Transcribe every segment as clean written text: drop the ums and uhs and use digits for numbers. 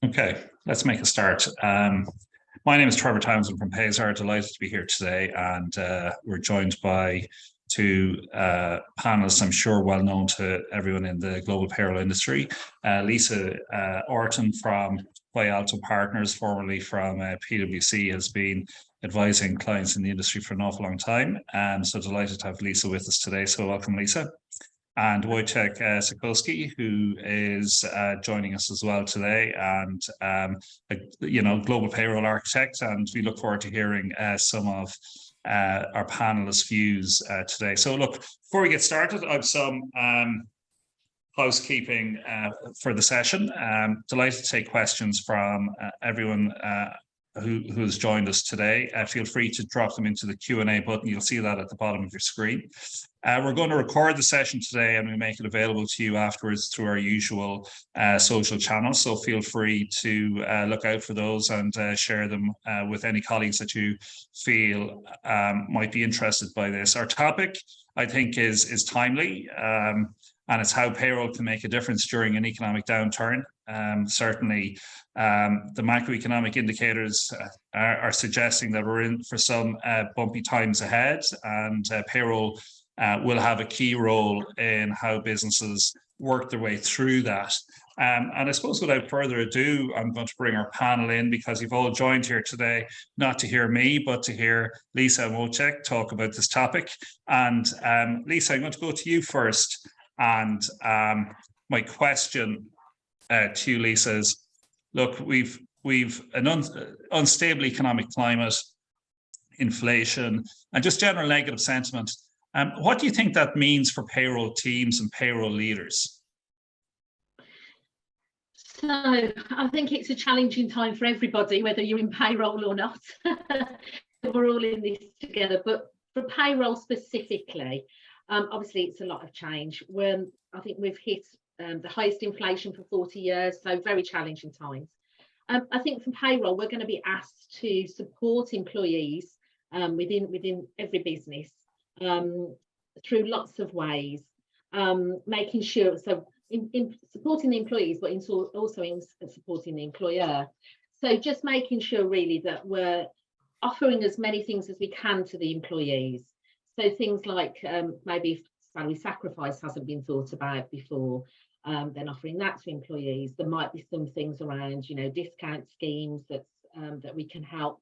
Okay, let's make a start. My name is Trevor Townsend from Payzaar. Delighted to be here today, and we're joined by two panelists I'm sure well known to everyone in the global payroll industry. Lisa Orton from Alto Partners, formerly from PwC, has been advising clients in the industry for an awful long time. So delighted to have Lisa with us today. So welcome, Lisa. And Wojciech Sikorski, who is joining us as well today, and global payroll architect. And we look forward to hearing some of our panelists' views today. So, look, before we get started, I have some housekeeping for the session. Delighted to take questions from everyone who has joined us today. Feel free to drop them into the Q&A button. You'll see that at the bottom of your screen. We're going to record the session today and we make it available to you afterwards through our usual social channels. So feel free to look out for those and share them with any colleagues that you feel might be interested by this. Our topic, I think, is timely, and it's how payroll can make a difference during an economic downturn. Certainly, the macroeconomic indicators are suggesting that we're in for some bumpy times ahead, and payroll will have a key role in how businesses work their way through that. And I suppose without further ado, I'm going to bring our panel in because you've all joined here today, not to hear me, but to hear Lisa and Wojciech talk about this topic. And Lisa, I'm going to go to you first. And my question to you, Lisa, is, look, we've an unstable economic climate, inflation, and just general negative sentiment. What do you think that means for payroll teams and payroll leaders? So I think it's a challenging time for everybody, whether you're in payroll or not. We're all in this together. But for payroll specifically, obviously it's a lot of change. I think we've hit the highest inflation for 40 years, so very challenging times. I think for payroll, we're going to be asked to support employees within every business through lots of ways, making sure, so in supporting the employees, but also in supporting the employer. So just making sure really that we're offering as many things as we can to the employees. So things like maybe salary sacrifice hasn't been thought about before, then offering that to employees. There might be some things around, discount schemes that we can help.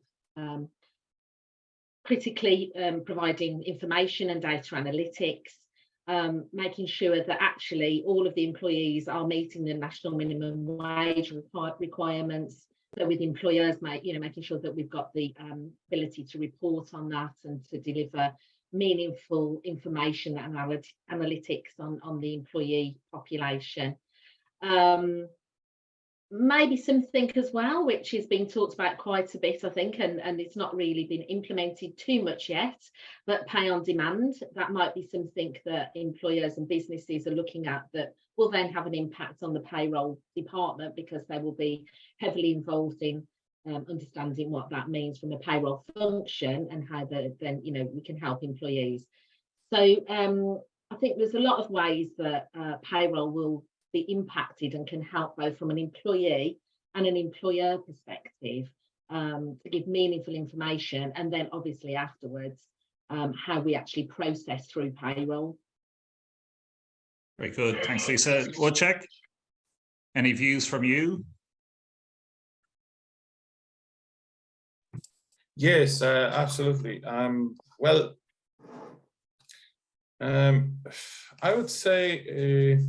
Critically providing information and data analytics, making sure that actually all of the employees are meeting the national minimum wage requirements. So with employers, making sure that we've got the ability to report on that and to deliver meaningful information and analytics on the employee population. Maybe something as well, which is being talked about quite a bit, I think, and it's not really been implemented too much yet, but pay on demand. That might be something that employers and businesses are looking at that will then have an impact on the payroll department, because they will be heavily involved in understanding what that means from the payroll function and how then we can help employees. So I think there's a lot of ways that payroll will be impacted and can help both from an employee and an employer perspective, to give meaningful information, and then obviously afterwards how we actually process through payroll. Very good, thanks, Lisa. Wojciech, any views from you? Yes, absolutely. Well, I would say,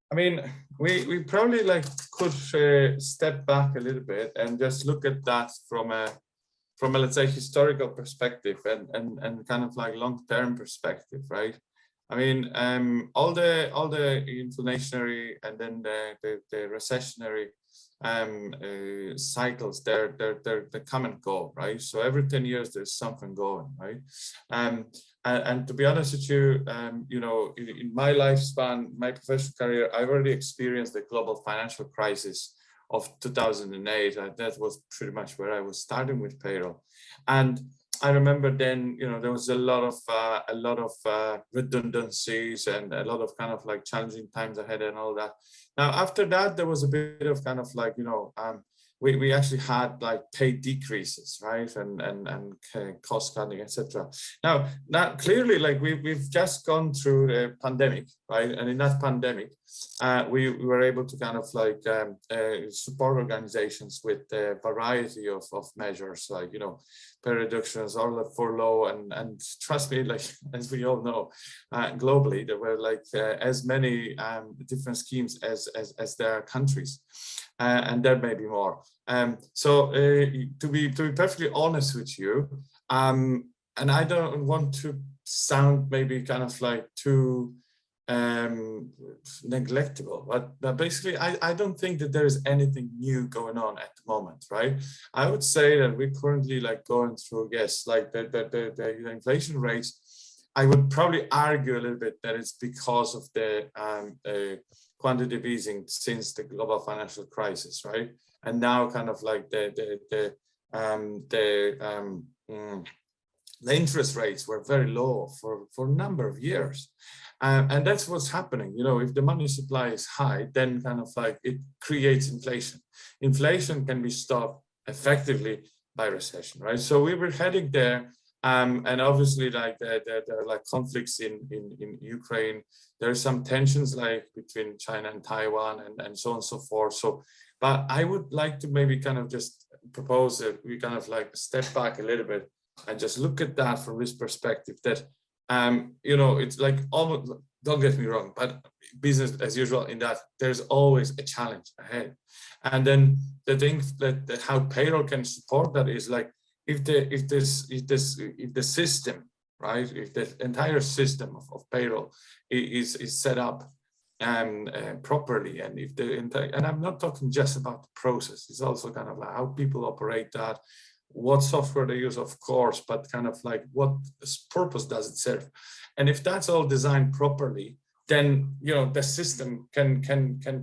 I mean, we probably could step back a little bit and just look at that from a let's say historical perspective and kind of like long-term perspective, right? I mean, all the inflationary and then the recessionary cycles, they come and go, right? So every 10 years there's something going, right? And to be honest with you, in my lifespan, my professional career, I've already experienced the global financial crisis of 2008. That was pretty much where I was starting with payroll. And I remember then, there was a lot of redundancies and a lot of kind of like challenging times ahead and all that. Now, after that, there was a bit of kind of like, we actually had like pay decreases, right, and cost cutting, etc. Now clearly, like we've just gone through a pandemic, right, and in that pandemic, we were able to kind of like support organizations with a variety of measures, like pay reductions, all the furlough, and trust me, like as we all know, globally there were like as many different schemes as there are countries. And there may be more. So to be perfectly honest with you, and I don't want to sound maybe kind of like too neglectable, but basically I don't think that there is anything new going on at the moment, right? I would say that we're currently like going through, yes, like the inflation rates. I would probably argue a little bit that it's because of the quantitative easing since the global financial crisis, right? And now kind of like the interest rates were very low for a number of years. And that's what's happening. If the money supply is high, then kind of like it creates inflation. Inflation can be stopped effectively by recession, right? So we were heading there. And obviously, like there are like conflicts in Ukraine. There are some tensions like between China and Taiwan and so on and so forth. So, but I would like to maybe kind of just propose that we kind of like step back a little bit and just look at that from this perspective. That it's like almost, don't get me wrong, but business as usual in that there's always a challenge ahead. And then the thing that how payroll can support that is like, if the system, right, if the entire system of payroll is set up properly, and if the entire, and I'm not talking just about the process, it's also kind of like how people operate that, what software they use, of course, but kind of like what purpose does it serve? And if that's all designed properly, then the system can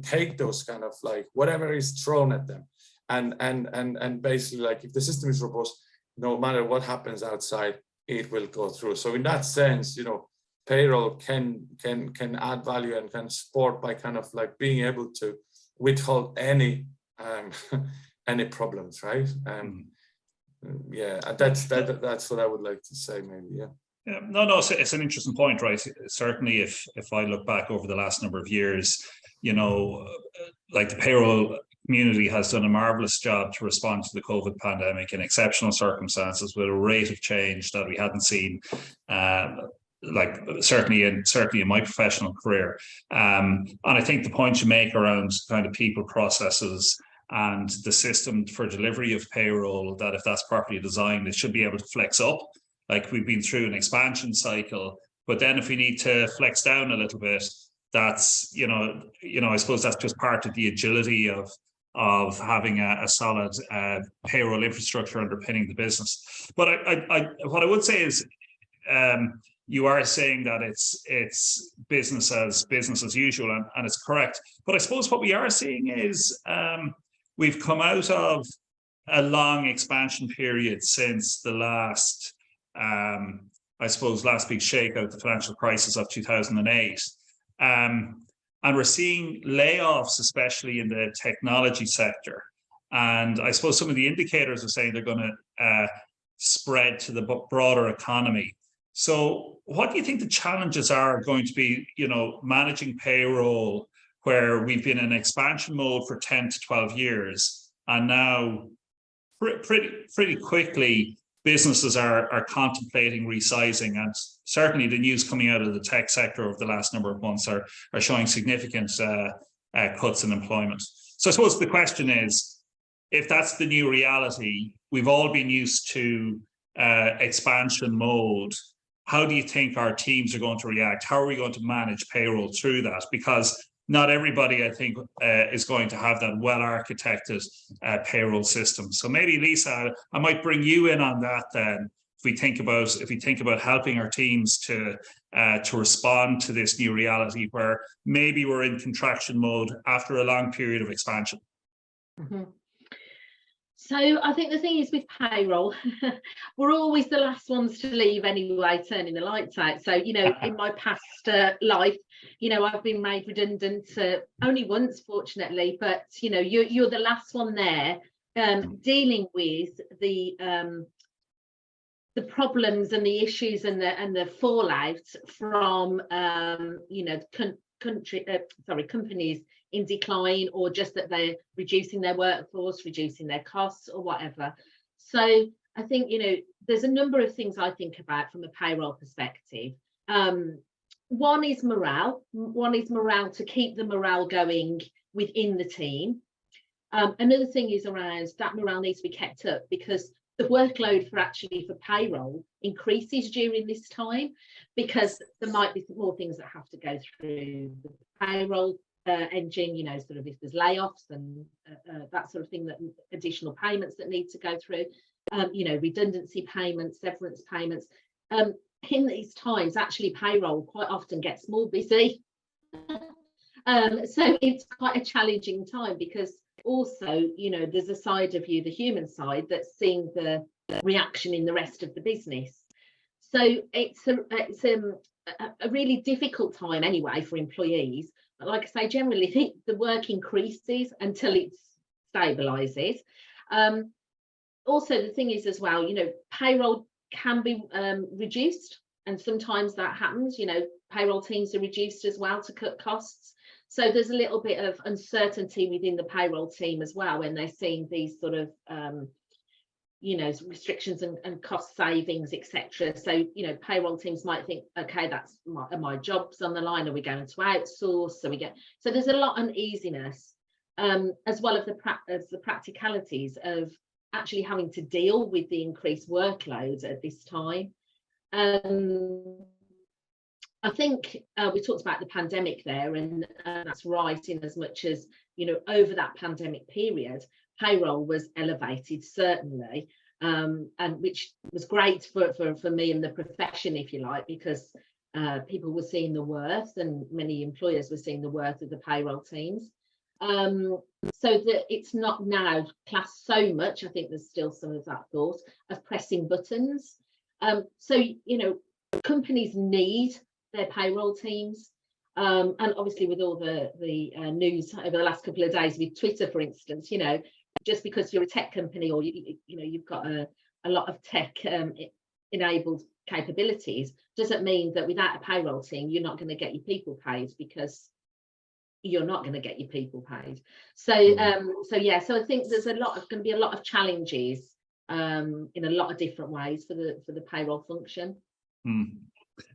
take those kind of like whatever is thrown at them, and basically, like, if the system is robust, no matter what happens outside, it will go through. So in that sense, payroll can add value and can support by kind of like being able to withhold any problems, right? Yeah, that's what I would like to say, maybe. Yeah. Yeah, no, it's an interesting point, right? Certainly, if I look back over the last number of years, like the payroll community has done a marvelous job to respond to the COVID pandemic in exceptional circumstances with a rate of change that we hadn't seen, like certainly in my professional career. And I think the point you make around kind of people, processes, and the system for delivery of payroll, that if that's properly designed, it should be able to flex up. Like, we've been through an expansion cycle, but then if we need to flex down a little bit, that's, I suppose that's just part of the agility of having a solid payroll infrastructure underpinning the business. But what I would say is, you are saying that it's business as usual, and it's correct. But I suppose what we are seeing is we've come out of a long expansion period since the last, last big shakeout, the financial crisis of 2008. And we're seeing layoffs, especially in the technology sector. And I suppose some of the indicators are saying they're going to spread to the broader economy. So what do you think the challenges are going to be, managing payroll, where we've been in expansion mode for 10 to 12 years, and now pretty quickly businesses are contemplating resizing, and certainly the news coming out of the tech sector over the last number of months are showing significant cuts in employment. So I suppose the question is, if that's the new reality, we've all been used to expansion mode, how do you think our teams are going to react? How are we going to manage payroll through that? Because not everybody, I think, is going to have that well-architected payroll system. So maybe, Lisa, I might bring you in on that then. If we think about helping our teams to respond to this new reality, where maybe we're in contraction mode after a long period of expansion. Mm-hmm. So I think the thing is with payroll, we're always the last ones to leave anyway, turning the lights out. So, you know, in my past life, you know, I've been made redundant only once, fortunately, but, you know, you're the last one there dealing with the problems and the issues and the fallout from, you know, companies in decline, or just that they're reducing their workforce, reducing their costs or whatever. So I think, you know, there's a number of things I think about from a payroll perspective. One is morale. One is morale, to keep the morale going within the team. Another thing is around that morale needs to be kept up, because the workload for payroll increases during this time, because there might be more things that have to go through the payroll engine, you know, sort of if there's layoffs and that sort of thing, that additional payments that need to go through, you know, redundancy payments, severance payments. In these times, actually, payroll quite often gets more busy. So it's quite a challenging time, because also, you know, there's a side of you, the human side, that's seeing the reaction in the rest of the business. So it's a really difficult time anyway for employees. But like I say, generally, I think the work increases until it stabilizes. Also, the thing is as well, you know, payroll can be reduced, and sometimes that happens. You know, payroll teams are reduced as well to cut costs. So there's a little bit of uncertainty within the payroll team as well, when they're seeing these sort of, you know, restrictions and cost savings, etc. So, you know, payroll teams might think, okay, that's my job's on the line. Are we going to outsource? So there's a lot of uneasiness, as well as the practicalities of actually having to deal with the increased workload at this time. I think we talked about the pandemic there, and that's right, in as much as, you know, over that pandemic period, payroll was elevated, certainly, and which was great for me and the profession, if you like, because people were seeing the worth, and many employers were seeing the worth of the payroll teams. So that it's not now classed so much, I think there's still some of that thought of pressing buttons. So, you know, companies need their payroll teams, and obviously with all the news over the last couple of days with Twitter, for instance, you know, just because you're a tech company, or you know, you've got a lot of tech enabled capabilities, doesn't mean that without a payroll team you're not going to get your people paid, because you're not going to get your people paid. So yeah, so I think there's going to be a lot of challenges in a lot of different ways for the payroll function.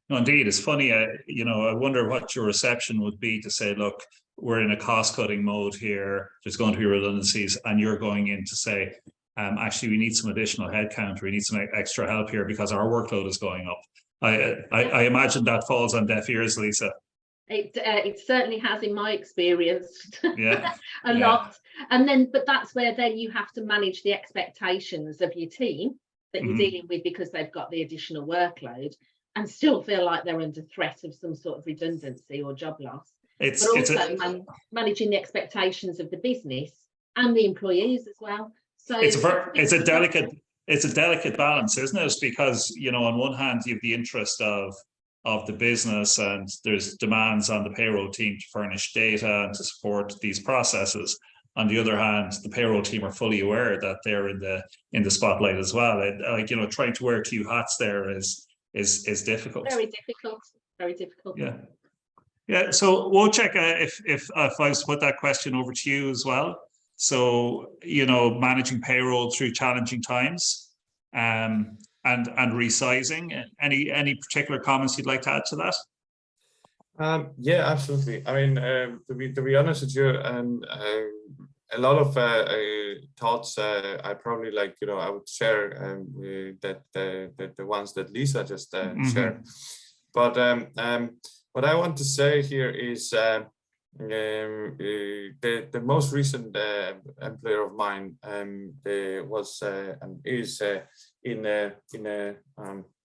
No, indeed, it's funny. You know, I wonder what your reception would be to say, look, we're in a cost-cutting mode here. There's going to be redundancies, and you're going in to say, actually, we need some additional headcount. We need some extra help here because our workload is going up. I imagine that falls on deaf ears, Lisa. It certainly has, in my experience. Yeah, a lot. And then, but that's where then you have to manage the expectations of your team that you're dealing with, because they've got the additional workload, and still feel like they're under threat of some sort of redundancy or job loss. But also managing the expectations of the business and the employees as well. So it's a delicate balance, isn't it? Because, you know, on one hand you have the interest of the business, and there's demands on the payroll team to furnish data and to support these processes. On the other hand, the payroll team are fully aware that they're in the spotlight as well. Like, you know, trying to wear two hats there is difficult. Very difficult. Yeah. So Wojciech, if I was to put that question over to you as well. So, you know, managing payroll through challenging times, and resizing. Any particular comments you'd like to add to that? Yeah, absolutely. I mean, to be honest with you, a lot of thoughts I probably, like, you know, I would share that the ones that Lisa just shared. But what I want to say here is the most recent employer of mine was and is in a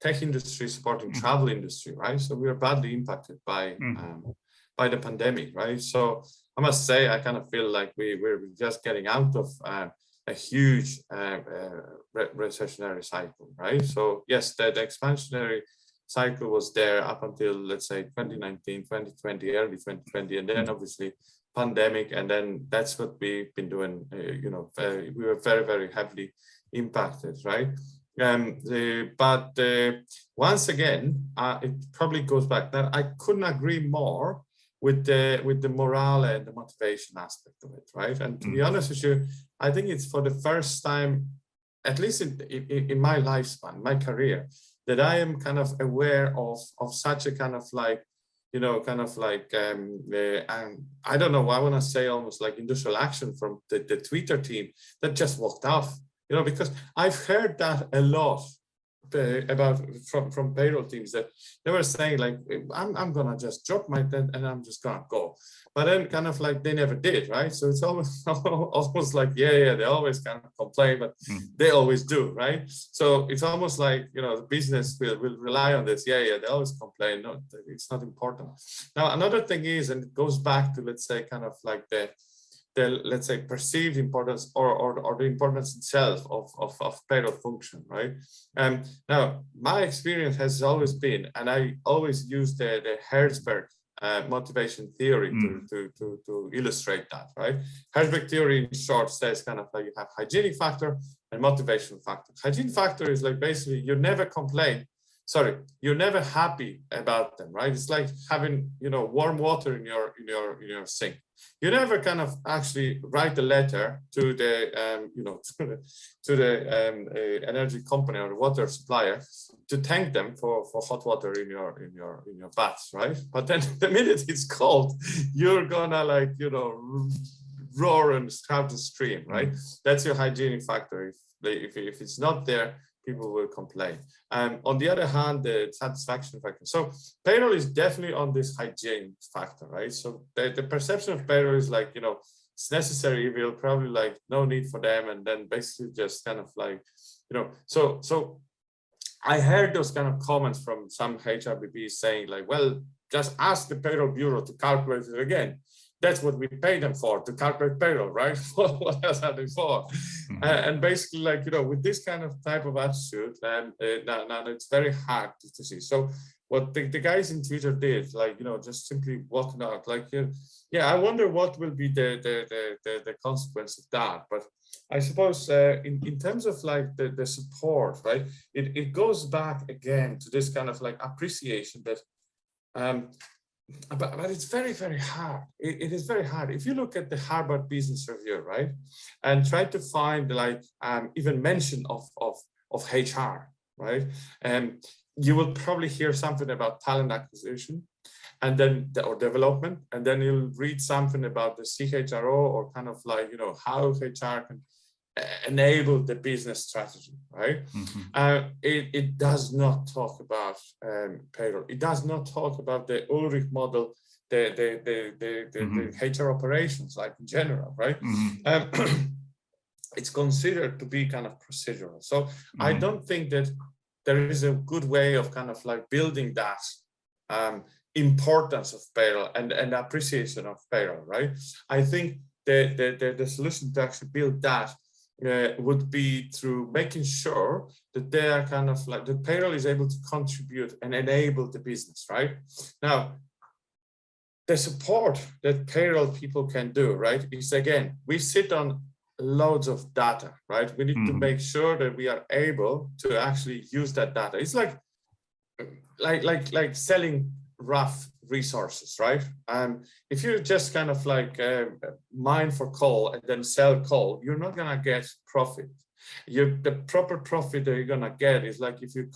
tech industry supporting travel industry, right? So we are badly impacted by the pandemic, right? So I must say, I kind of feel like we're just getting out of a huge recessionary cycle, right? So yes, the expansionary cycle was there up until, let's say, 2019, 2020, early 2020, and then obviously pandemic, and then that's what we've been doing. We were very, very heavily impacted, right? But once again, it probably goes back. Now, I couldn't agree more with the morale and the motivation aspect of it, right? And to be honest with you, I think it's for the first time, at least in my lifespan, my career, that I am kind of aware of such a kind of like, I don't know, I want to say almost like industrial action from the Twitter team that just walked off, because I've heard that a lot about from payroll teams, that they were saying like, I'm gonna just drop my tent and I'm just gonna go, but then kind of like they never did, right? So it's almost like they always kind of complain, but they always do, right? So it's almost like, the business will rely on this. They always complain. No, it's not important. Now another thing is, and it goes back to, let's say, kind of like the let's say perceived importance or the importance itself of payroll function, right? Now my experience has always been, and I always use the Herzberg motivation theory to illustrate that, right? Herzberg theory in short says kind of like you have hygienic factor and motivation factor. Hygiene factor is like basically you never complain. Sorry, you're never happy about them, right? It's like having, warm water in your sink. You never kind of actually write a letter to the, energy company or the water supplier to thank them for hot water in your baths, right? But then the minute it's cold, you're gonna like, roar and have to scream, right? That's your hygienic factor. If it's not there, people will complain. On the other hand, the satisfaction factor. So payroll is definitely on this hygiene factor, right? So the perception of payroll is like, it's necessary, we'll probably like no need for them. And then basically just kind of like, so I heard those kind of comments from some HRBPs saying like, well, just ask the payroll bureau to calculate it again. That's what we pay them for, to calculate payroll, right? What else are they for? And basically, like, with this kind of type of attitude, and now it's very hard to see. So what the guys in Twitter did, like, just simply walking out, like, I wonder what will be the consequence of that. But I suppose in terms of like the support, right, it goes back again to this kind of like appreciation that, but it's very, very hard. It is very hard. If you look at the Harvard Business Review, right, and try to find like even mention of HR, right, you will probably hear something about talent acquisition, and then or development, and then you'll read something about the CHRO or kind of like how HR can enable the business strategy, right? It does not talk about payroll. It does not talk about the Ulrich model, the HR operations, like in general, right? It's considered to be kind of procedural. So I don't think that there is a good way of kind of like building that importance of payroll and appreciation of payroll, right? I think the solution to actually build that would be through making sure that they are kind of like the payroll is able to contribute and enable the business, right? Now, the support that payroll people can do, right, is again, we sit on loads of data, right? We need to make sure that we are able to actually use that data. It's like selling rough resources, right? If you just kind of like mine for coal and then sell coal, you're not gonna get profit. The proper profit that you're gonna get is like if you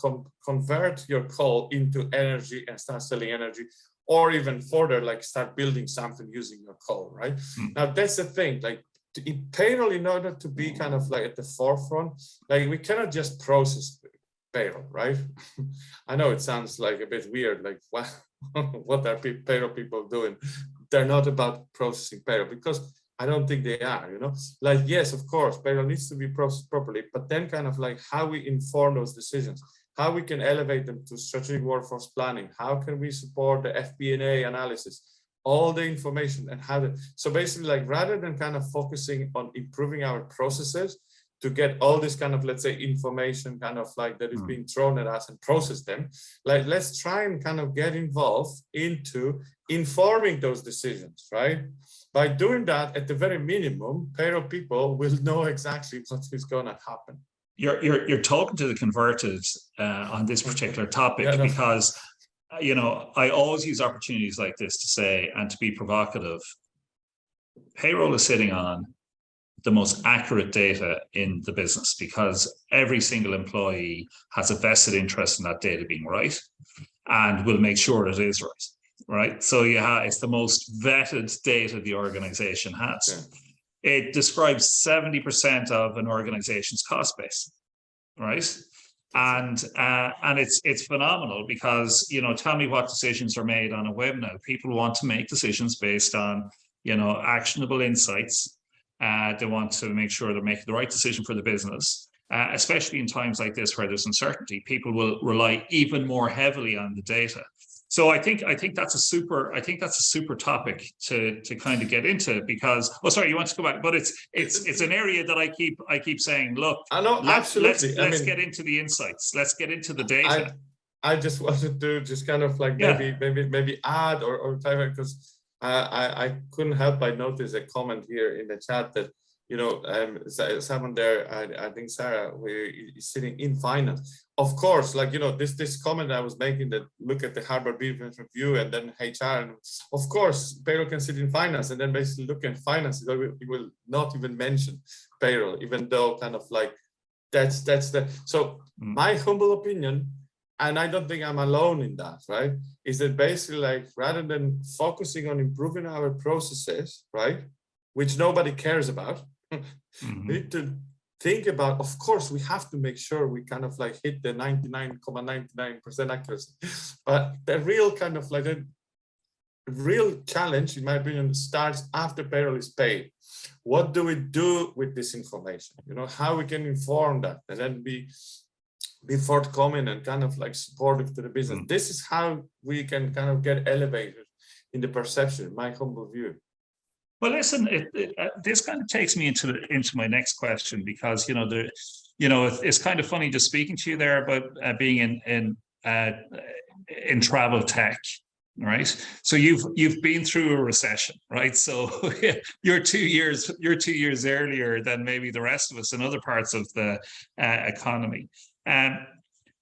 convert your coal into energy and start selling energy, or even further, like start building something using your coal, right? Now that's the thing, like in payroll, in order to be kind of like at the forefront, like we cannot just process payroll, right? I know it sounds like a bit weird, like what are payroll people doing? They're not about processing payroll, because I don't think they are, like, yes, of course, payroll needs to be processed properly, but then kind of like how we inform those decisions, how we can elevate them to strategic workforce planning, how can we support the FP&A analysis, all the information and how to, so basically like rather than kind of focusing on improving our processes to get all this kind of, let's say, information kind of like that is being thrown at us and process them, like let's try and kind of get involved into informing those decisions, right? By doing that, at the very minimum, payroll people will know exactly what is going to happen. You're talking to the converted on this particular topic, Yeah, no. because you know, I always use opportunities like this to say, and to be provocative, payroll is sitting on the most accurate data in the business, because every single employee has a vested interest in that data being right, and will make sure it is right. So it's the most vetted data the organization has. Yeah. It describes 70% of an organization's cost base, right? And it's phenomenal, because, you know, tell me what decisions are made on a web now. People want to make decisions based on, you know, actionable insights. They want to make sure they're making the right decision for the business, especially in times like this where there's uncertainty. People will rely even more heavily on the data. So I think that's a super topic to kind of get into, because you want to go back, but it's an area that I keep saying, look, I know, absolutely. Let's get into the insights. Let's get into the data. I just wanted to just kind of like maybe add or type, because I couldn't help but notice a comment here in the chat that, you know, someone there, I think Sarah, is sitting in finance. Of course, like, you know, this comment I was making, that look at the Harvard Business Review and then HR, and of course, payroll can sit in finance, and then basically look at finance, it will not even mention payroll, even though kind of like that's the, so my humble opinion, and I don't think I'm alone in that, right, is that basically like rather than focusing on improving our processes, right, which nobody cares about, we need to think about, of course, we have to make sure we kind of like hit the 99.99% accuracy. But the real kind of like the real challenge, in my opinion, starts after payroll is paid. What do we do with this information? You know, how we can inform that, and then be forthcoming and kind of like supportive to the business. This is how we can kind of get elevated in the perception, my humble view. Well, listen, this kind of takes me into my next question, because, you know, it's kind of funny just speaking to you there about being in travel tech, right? So you've been through a recession, right? So you're 2 years earlier than maybe the rest of us in other parts of the economy.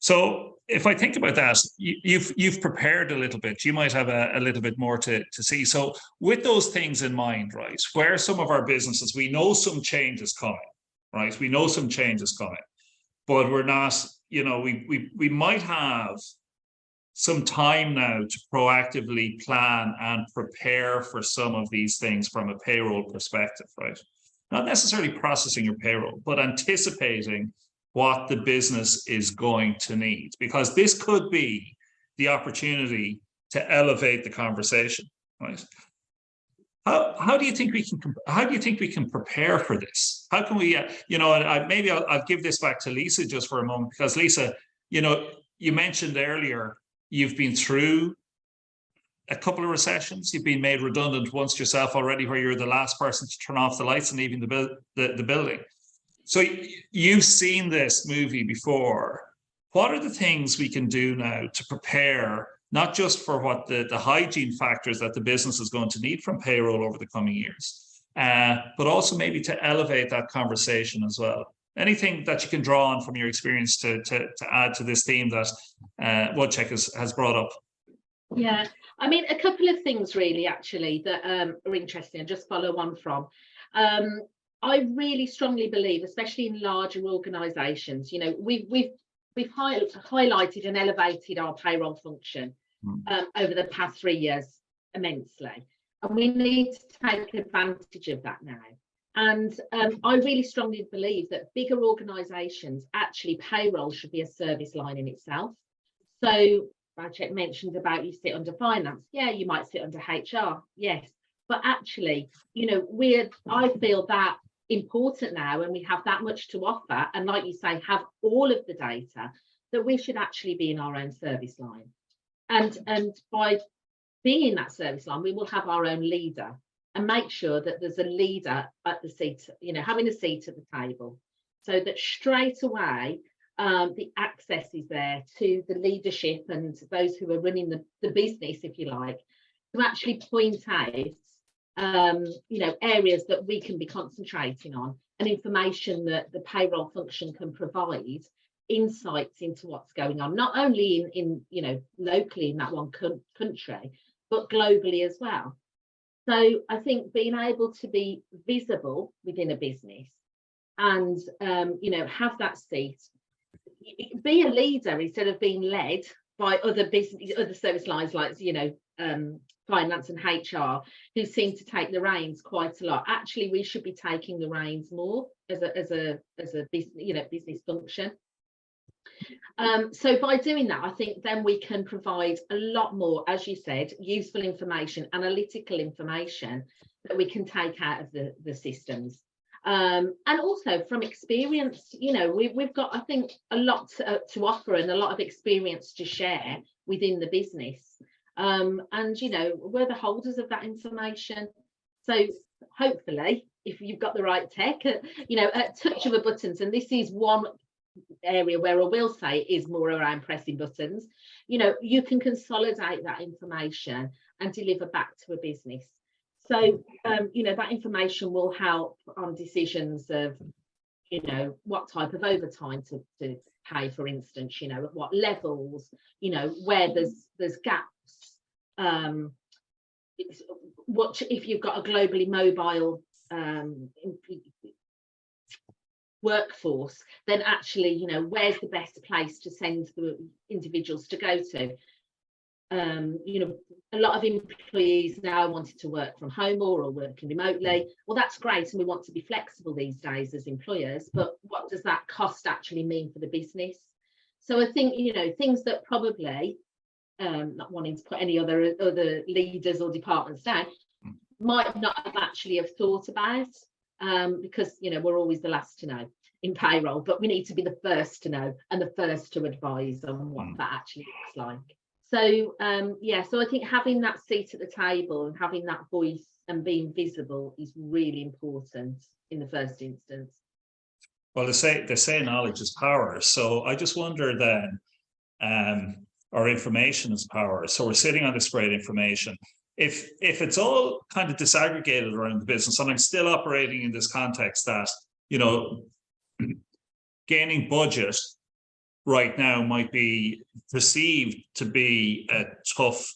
So if I think about that, you've prepared a little bit. You might have a little bit more to see. So with those things in mind, right, where some of our businesses, we know some change is coming, right? We know some change is coming, but we're not, you know, we might have some time now to proactively plan and prepare for some of these things from a payroll perspective, right? Not necessarily processing your payroll, but anticipating what the business is going to need, because this could be the opportunity to elevate the conversation, right? How do you think we can prepare for this? How can we, you know, maybe I'll give this back to Lisa just for a moment, because Lisa, you know, you mentioned earlier, you've been through a couple of recessions. You've been made redundant once yourself already, where you're the last person to turn off the lights and leaving the building. So you've seen this movie before. What are the things we can do now to prepare, not just for what the hygiene factors that the business is going to need from payroll over the coming years, but also maybe to elevate that conversation as well? Anything that you can draw on from your experience to add to this theme that Wojciech has brought up? Yeah, I mean, a couple of things really, actually, that are interesting, and just follow on from. I really strongly believe, especially in larger organisations, you know, we've highlighted and elevated our payroll function over the past 3 years immensely, and we need to take advantage of that now. And I really strongly believe that bigger organisations, actually payroll should be a service line in itself. So Wojciech mentioned about you sit under finance. Yeah, you might sit under HR. Yes, but actually, you know, I feel that important now, and we have that much to offer, and like you say, have all of the data, that we should actually be in our own service line. And by being that service line, we will have our own leader and make sure that there's a leader at the seat, you know, having a seat at the table, so that straight away the access is there to the leadership and those who are running the business, if you like, to actually point out you know, areas that we can be concentrating on, and information that the payroll function can provide insights into what's going on, not only in you know, locally in that one country, but globally as well. So I think being able to be visible within a business and you know, have that seat, be a leader instead of being led by other service lines, like, you know, finance and HR, who seem to take the reins quite a lot. Actually, we should be taking the reins more as a business, you know, business function. So by doing that, I think then we can provide a lot more, as you said, useful information, analytical information that we can take out of the systems. And also from experience, you know, we've got, I think, a lot to offer and a lot of experience to share within the business. And, you know, we're the holders of that information. So hopefully, if you've got the right tech, you know, at touch of a buttons, and this is one area where I will say is more around pressing buttons, you know, you can consolidate that information and deliver back to a business. So, you know, that information will help on decisions of, you know, what type of overtime to pay, for instance, you know, at what levels, you know, where there's gaps. What if you've got a globally mobile workforce, then actually, you know, where's the best place to send the individuals to go to? You know, a lot of employees now wanted to work from home or working remotely. Well, that's great, and we want to be flexible these days as employers, but what does that cost actually mean for the business? So I think, you know, things that probably, not wanting to put any other leaders or departments down, might not have actually have thought about, because, you know, we're always the last to know in payroll, but we need to be the first to know and the first to advise on what that actually looks like. So yeah, so I think having that seat at the table and having that voice and being visible is really important in the first instance. Well, they say knowledge is power. So I just wonder then, our information is power. So we're sitting on this great information. If it's all kind of disaggregated around the business, and I'm still operating in this context that, you know, gaining budget right now might be perceived to be a tough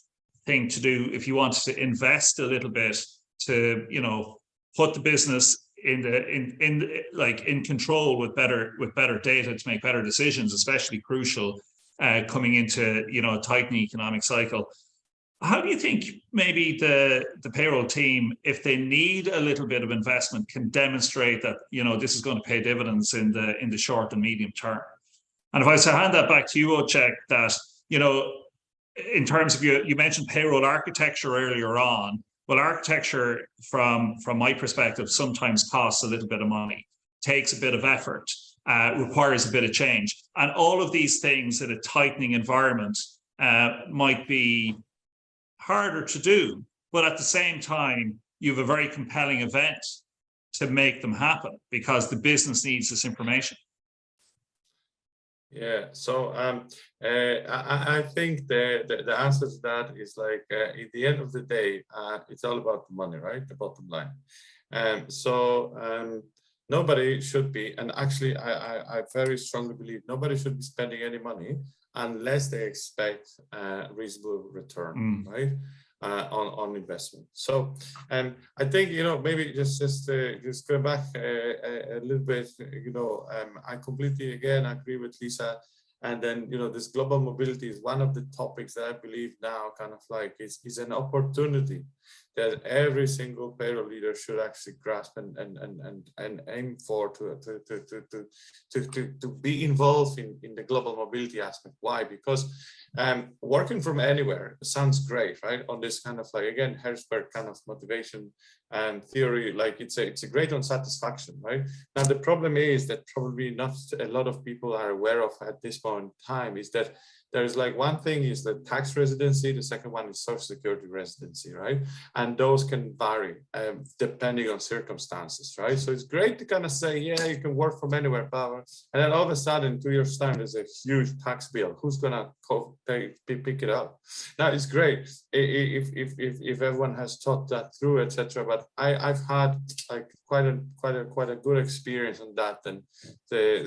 thing to do if you want to invest a little bit to, you know, put the business in control with better data to make better decisions, especially crucial coming into, you know, a tightening economic cycle. How do you think maybe the payroll team, if they need a little bit of investment, can demonstrate that, you know, this is going to pay dividends in the short and medium term? And if I was to hand that back to you, Oczek, that, you know, in terms of you mentioned payroll architecture earlier on. Well, architecture from my perspective sometimes costs a little bit of money, takes a bit of effort, requires a bit of change. And all of these things in a tightening environment might be harder to do, but at the same time, you have a very compelling event to make them happen because the business needs this information. Yeah, so I think the answer to that is like, at the end of the day, it's all about the money, right? The bottom line. Nobody should be, and actually I very strongly believe nobody should be spending any money unless they expect a reasonable return, right? On investment. So I think, you know, maybe just go back a little bit, you know, I completely again agree with Lisa. And then, you know, this global mobility is one of the topics that I believe now kind of like is an opportunity that every single payroll leader should actually grasp and aim for to be involved in the global mobility aspect. Why? Because working from anywhere sounds great, right? On this kind of like, again, Herzberg kind of motivation and theory, like it's a great on satisfaction, right? Now, the problem is that probably not a lot of people are aware of at this point in time is that there's like one thing is the tax residency, the second one is social security residency, right? And those can vary depending on circumstances, right? So it's great to kind of say, yeah, you can work from anywhere, and then all of a sudden, 2 years time, there's a huge tax bill. Who's gonna pick it up? Now it's great if everyone has thought that through, etc. But I've had like quite a good experience on that, and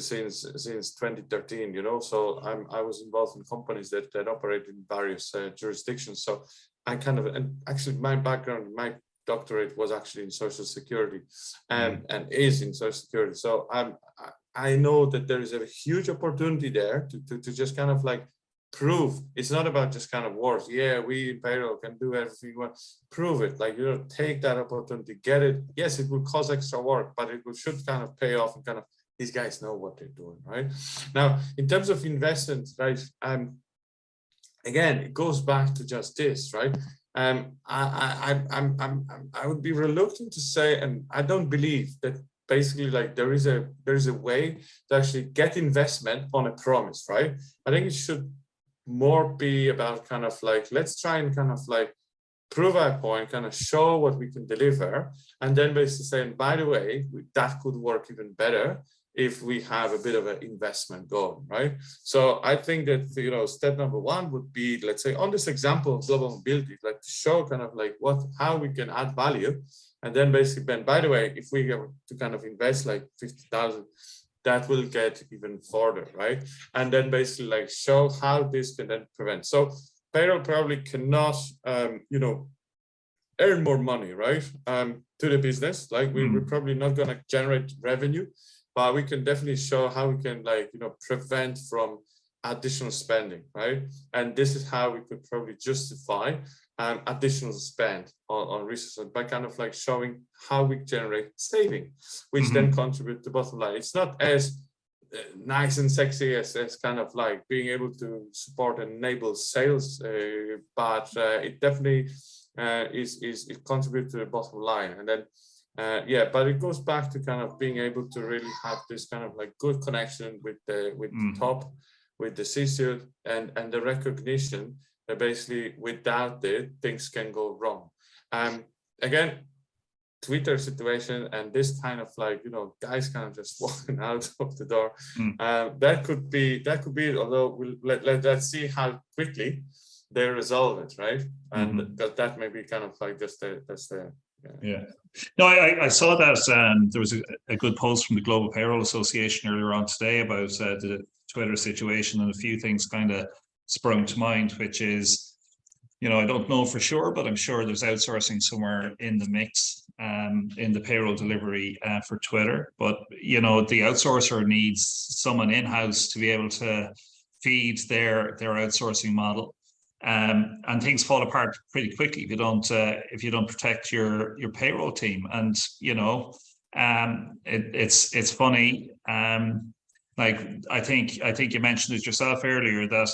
since 2013, you know. So I was involved in companies that operate in various jurisdictions. So I kind of, and actually my background, my doctorate was actually in social security, and is in social security. So I know that there is a huge opportunity there to just kind of like prove it's not about just kind of words. Yeah, we in payroll can do everything we want. Prove it, like, you know, take that opportunity, get it. Yes, it will cause extra work, but it should kind of pay off, and kind of, these guys know what they're doing, right? Now, in terms of investment, right? Again, it goes back to just this, right? I would be reluctant to say, and I don't believe that basically like there is a way to actually get investment on a promise, right? I think it should more be about kind of like, let's try and kind of like prove our point, kind of show what we can deliver, and then basically saying, by the way, that could work even better if we have a bit of an investment going, right? So I think that, you know, step number one would be, let's say, on this example of global mobility, like to show kind of like how we can add value, and then basically, Ben, by the way, if we have to kind of invest like 50,000, that will get even further, right? And then basically like show how this can then prevent. So payroll probably cannot, you know, earn more money, right? To the business, like we're probably not going to generate revenue, but we can definitely show how we can, like, you know, prevent from additional spending, right? And this is how we could probably justify additional spend on resources by kind of like showing how we generate saving, which then contribute to bottom line. It's not as nice and sexy as kind of like being able to support and enable sales, but it definitely it contributes to the bottom line. And then yeah, but it goes back to kind of being able to really have this kind of like good connection with the top, with the C-suite, and the recognition that basically without it, things can go wrong. Again, Twitter situation and this kind of like, you know, guys kind of just walking out of the door. That could be it, although let's see how quickly they resolve it, right? And that may be kind of like just that's the yeah. No, I saw that there was a good post from the Global Payroll Association earlier on today about the Twitter situation, and a few things kind of sprung to mind, which is, you know, I don't know for sure, but I'm sure there's outsourcing somewhere in the mix in the payroll delivery for Twitter. But, you know, the outsourcer needs someone in-house to be able to feed their outsourcing model. And things fall apart pretty quickly if you don't protect your payroll team. And, you know, it's funny. Like I think you mentioned it yourself earlier, that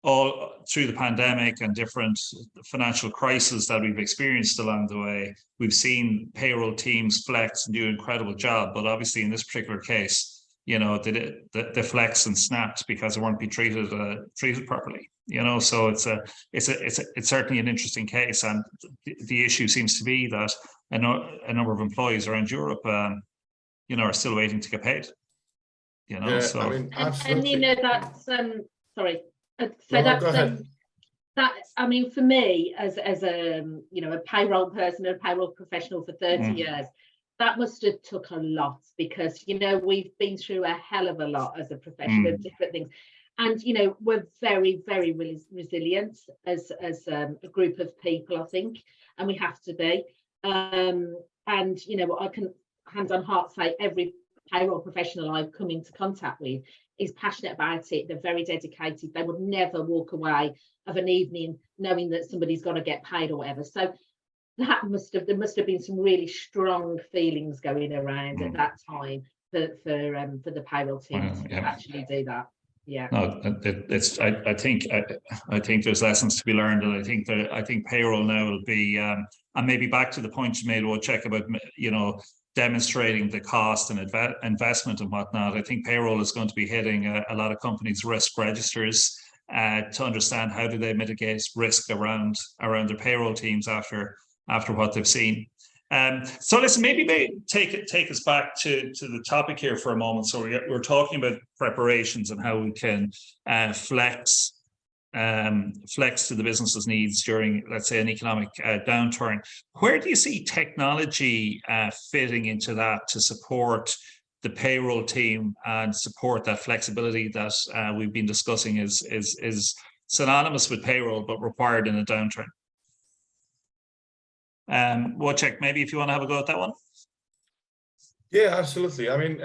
all through the pandemic and different financial crises that we've experienced along the way, we've seen payroll teams flex and do an incredible job. But obviously, in this particular case, you know, the flex and snapped because they weren't being treated properly. You know, so it's certainly an interesting case, and the issue seems to be that a number of employees around Europe, you know, are still waiting to get paid. You know, yeah, so I mean, absolutely. And you know, that's sorry. So No, that's go ahead. that. I mean, for me, as a you know, a payroll person, a payroll professional for 30 years, that must have took a lot, because, you know, we've been through a hell of a lot as a profession of different things. And, you know, we're very, very resilient as a group of people, I think, and we have to be. And, you know, I can hand on heart say every payroll professional I've come into contact with is passionate about it. They're very dedicated. They would never walk away of an evening knowing that somebody's got to get paid or whatever. So there must have been some really strong feelings going around at that time for the payroll team to actually do that. Yeah. No, I think there's lessons to be learned, and I think payroll now will be and maybe back to the point you made, we'll check about, you know, demonstrating the cost and investment and whatnot. I think payroll is going to be hitting a lot of companies' risk registers to understand how do they mitigate risk around their payroll teams after what they've seen. So listen, maybe take us back to the topic here for a moment. So we're talking about preparations and how we can flex to the business's needs during, let's say, an economic downturn. Where do you see technology fitting into that to support the payroll team and support that flexibility that we've been discussing is synonymous with payroll but required in a downturn? Wojciech, maybe if you want to have a go at that one. Yeah, absolutely. I mean,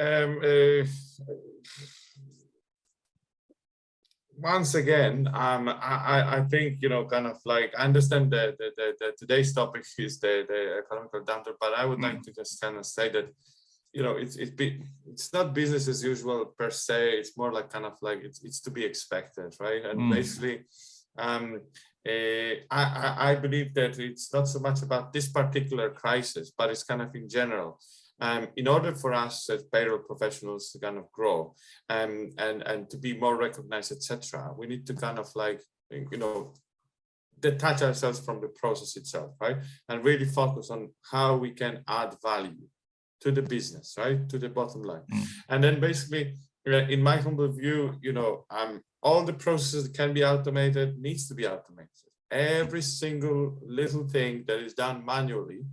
once again, I think, you know, kind of like, I understand that today's topic is the economic downturn, but I would like to just kind of say that, you know, it's not business as usual per se. It's more like kind of like it's to be expected, right? And basically, I believe that it's not so much about this particular crisis, but it's kind of in general. In order for us as payroll professionals to kind of grow and to be more recognized, etc., we need to kind of like, you know, detach ourselves from the process itself, right? And really focus on how we can add value to the business, right? To the bottom line. And then basically, in my humble view, you know, all the processes that can be automated needs to be automated. Every single little thing that is done manually,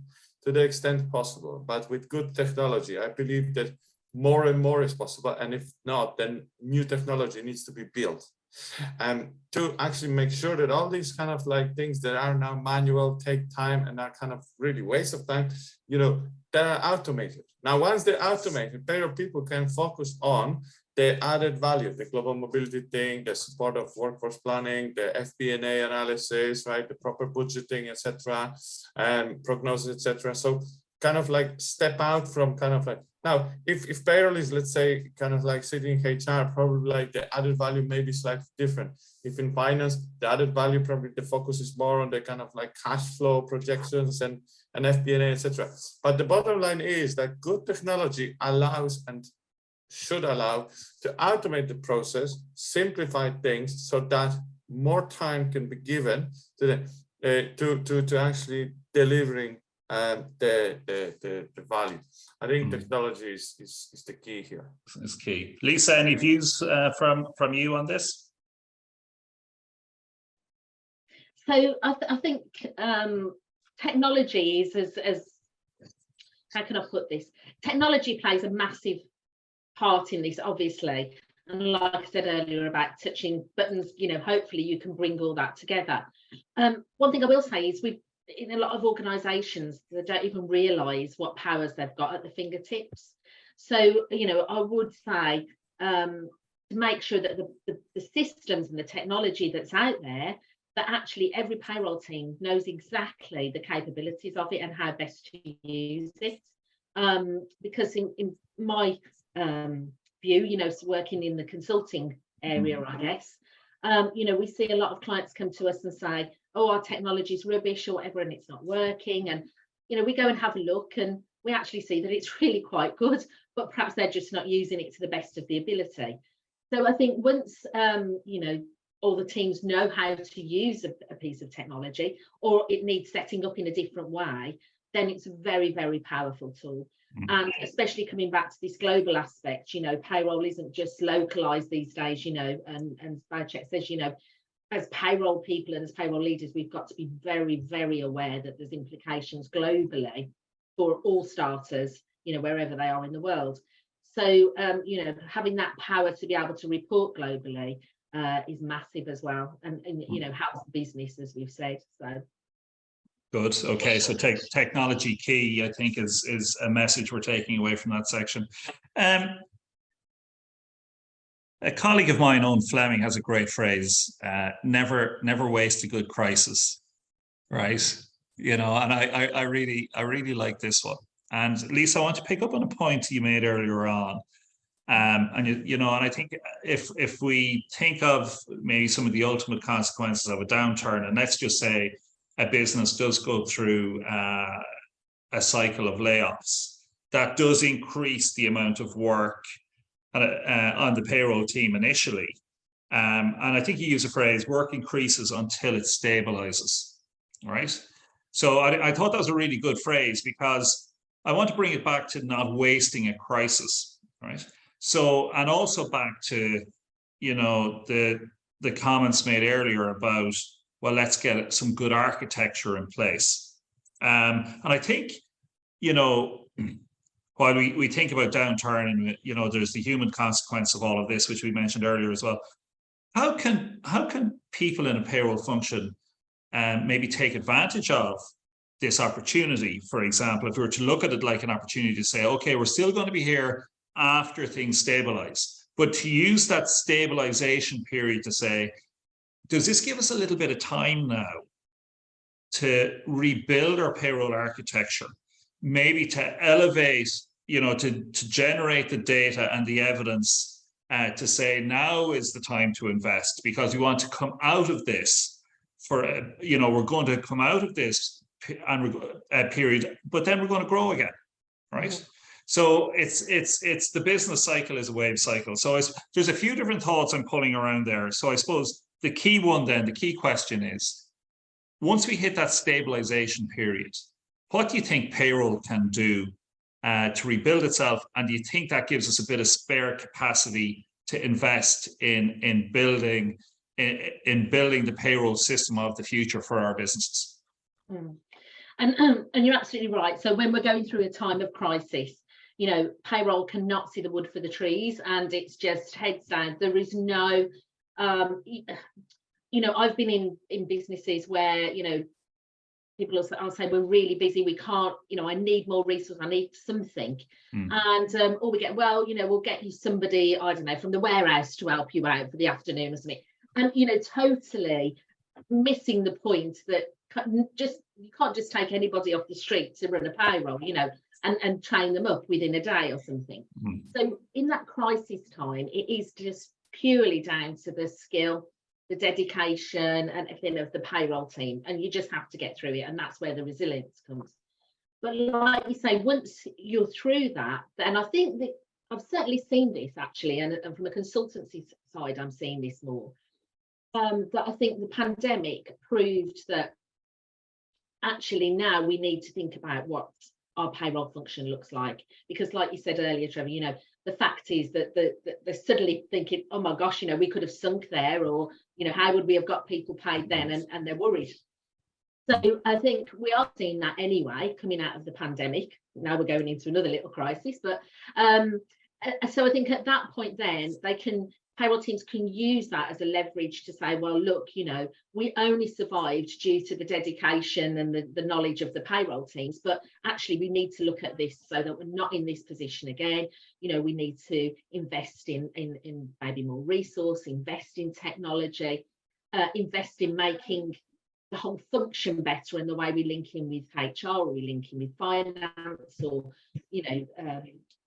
to the extent possible, but with good technology, I believe that more and more is possible. And if not, then new technology needs to be built. And to actually make sure that all these kind of like things that are now manual take time and are kind of really waste of time, you know, that are automated. Now, once they're automated, payroll people can focus on the added value, the global mobility thing, the support of workforce planning, the FP&A analysis, right, the proper budgeting, etc., and prognosis, etc. So kind of like step out from kind of like, now, if payroll is, let's say, kind of like sitting in HR, probably like the added value may be slightly different. If in finance, the added value, probably the focus is more on the kind of like cash flow projections and FP&A, etc. But the bottom line is that good technology allows and should allow to automate the process, simplify things so that more time can be given to the to actually delivering the value. I think technology is the key here. It's key. Lisa, any views from you on this? So I think technology is as how can I put this? Technology plays a massive part in this, obviously, and like I said earlier about touching buttons, you know, hopefully you can bring all that together. One thing I will say is we, in a lot of organisations, they don't even realise what powers they've got at the fingertips. So, you know, I would say to make sure that the systems and the technology that's out there, that actually every payroll team knows exactly the capabilities of it and how best to use it. Because in my view, you know, so working in the consulting area, I guess, you know, we see a lot of clients come to us and say, oh, our technology is rubbish or whatever, and it's not working. And, you know, we go and have a look and we actually see that it's really quite good, but perhaps they're just not using it to the best of the ability. So I think once, you know, all the teams know how to use a piece of technology, or it needs setting up in a different way, then it's a very, very powerful tool. And especially coming back to this global aspect, you know, payroll isn't just localized these days, you know, and Wojciech says, you know, as payroll people and as payroll leaders, we've got to be very, very aware that there's implications globally for all starters, you know, wherever they are in the world. So, you know, having that power to be able to report globally is massive as well, and you know, helps the business, as we've said. So good. Okay, so technology key, I think, is a message we're taking away from that section. A colleague of mine, Owen Fleming, has a great phrase: "Never waste a good crisis." Right? You know, and I really like this one. And Lisa, I want to pick up on a point you made earlier on. And you know, and I think if we think of maybe some of the ultimate consequences of a downturn, and let's just say a business does go through a cycle of layoffs, that does increase the amount of work on the payroll team initially. And I think you use a phrase, work increases until it stabilizes, right? So I thought that was a really good phrase, because I want to bring it back to not wasting a crisis, right? So, and also back to, you know, the comments made earlier about, well, let's get some good architecture in place. And I think, you know, while we think about downturn, and, you know, there's the human consequence of all of this, which we mentioned earlier as well. How can people in a payroll function maybe take advantage of this opportunity? For example, if we were to look at it like an opportunity to say, okay, we're still going to be here after things stabilize, but to use that stabilization period to say, does this give us a little bit of time now to rebuild our payroll architecture, maybe to elevate, you know, to generate the data and the evidence to say now is the time to invest, because we want to come out of this for, you know, we're going to come out of this period, but then we're going to grow again, right? Mm-hmm. So it's the business cycle is a wave cycle. So there's a few different thoughts I'm pulling around there. So I suppose the key one then, the key question is, once we hit that stabilization period, what do you think payroll can do to rebuild itself? And do you think that gives us a bit of spare capacity to invest in building the payroll system of the future for our businesses? Mm. And you're absolutely right. So when we're going through a time of crisis, you know, payroll cannot see the wood for the trees, and it's just heads down. There is no, you know, I've been in businesses where, you know, people will say, we're really busy, we can't, you know, I need more resources, I need something. And or we get, well, you know, we'll get you somebody, I don't know, from the warehouse to help you out for the afternoon or something. And, you know, totally missing the point that you can't just take anybody off the street to run a payroll, you know, and train them up within a day or something. So in that crisis time, it is just purely down to the skill, the dedication and everything of the payroll team, and you just have to get through it, and that's where the resilience comes. But like you say, once you're through that, and I think that I've certainly seen this actually, and from a consultancy side I'm seeing this more, that I think the pandemic proved that actually now we need to think about what our payroll function looks like, because like you said earlier, Trevor, you know, the fact is that they're suddenly thinking, oh my gosh, you know, we could have sunk there, or, you know, how would we have got people paid then? And they're worried. So I think we are seeing that anyway, coming out of the pandemic. Now we're going into another little crisis. But so I think at that point then, payroll teams can use that as a leverage to say, well, look, you know, we only survived due to the dedication and the knowledge of the payroll teams, but actually we need to look at this so that we're not in this position again. You know, we need to invest in maybe more resource, invest in technology, invest in making the whole function better, and the way we link in with HR, or we link in with finance, or, you know,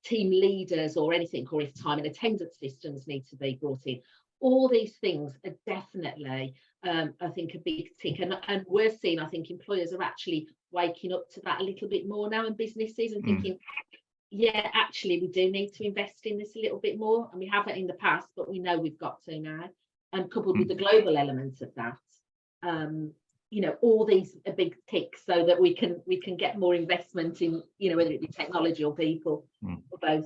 team leaders or anything, or if time and attendance systems need to be brought in. All these things are definitely, I think, a big tick. And we're seeing, I think, employers are actually waking up to that a little bit more now, in businesses, and thinking, yeah, actually, we do need to invest in this a little bit more. And we haven't in the past, but we know we've got to now. And coupled with the global elements of that, you know, all these are big ticks, so that we can get more investment in, you know, whether it be technology or people, or both.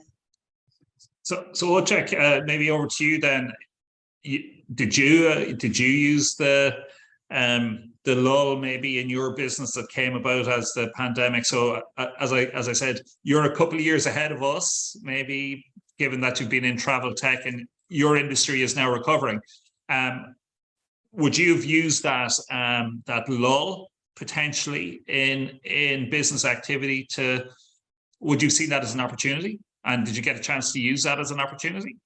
So Wojciech, maybe over to you then. Did you use the lull maybe in your business that came about as the pandemic? So as I said, you're a couple of years ahead of us, maybe, given that you've been in travel tech and your industry is now recovering. Would you have used that lull potentially in business activity would you see that as an opportunity? And did you get a chance to use that as an opportunity?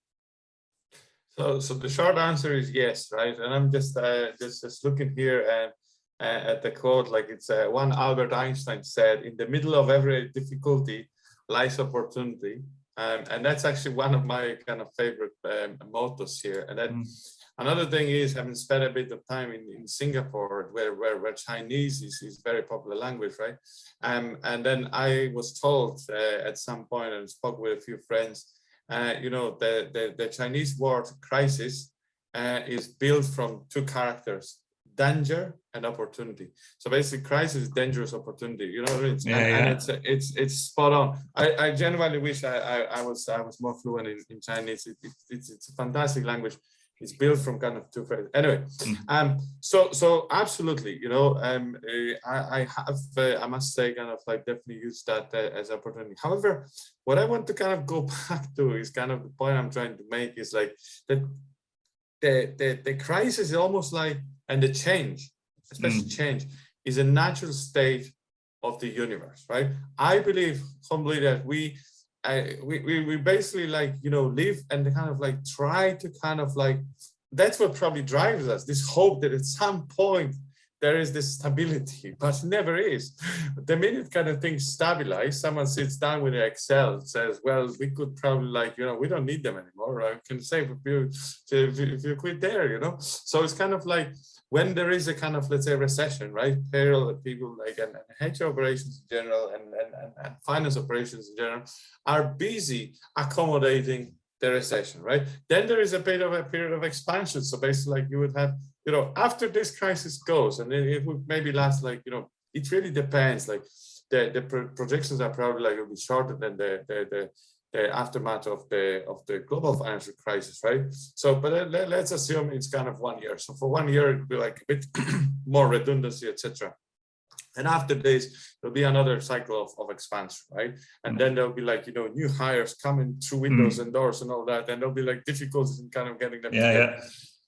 So the short answer is yes, right? And I'm just looking here at the quote, like it's one Albert Einstein said, "In the middle of every difficulty lies opportunity," and that's actually one of my kind of favorite mottos here. And then another thing is, having spent a bit of time in Singapore, where Chinese is very popular language, right? And then I was told at some point, and spoke with a few friends, you know, the Chinese word crisis is built from two characters: danger and opportunity. So basically, crisis, dangerous, opportunity. You know, and it's spot on. I genuinely wish I was more fluent in Chinese. It's a fantastic language. It's built from kind of two phrases. Anyway, so absolutely, you know, I must say, kind of like definitely use that as opportunity. However, what I want to kind of go back to is kind of the point I'm trying to make is like that the crisis is almost like, and the change, especially change, is a natural state of the universe, right? I believe humbly that we basically, like, you know, live and kind of like try to kind of like, that's what probably drives us, this hope that at some point there is this stability, but never is. The minute kind of things stabilize, someone sits down with Excel and says, well, we could probably, like, you know, we don't need them anymore. I can save a few if you quit there, you know? So it's kind of like, when there is a kind of, let's say, recession, right? Payroll people, like, and HR operations in general, and finance operations in general, are busy accommodating the recession, right? Then there is a bit of a period of expansion. So basically, like, you would have, you know, after this crisis goes, and then it would maybe last, like, you know, it really depends. Like, the projections are probably like, it'll be shorter than the aftermath of the global financial crisis, right? So, but let's assume it's kind of 1 year. So for 1 year, it'll be like a bit more redundancy, etc. And after this, there'll be another cycle of expansion, right? And then there'll be, like, you know, new hires coming through windows and doors and all that, and there'll be like difficulties in kind of getting them together.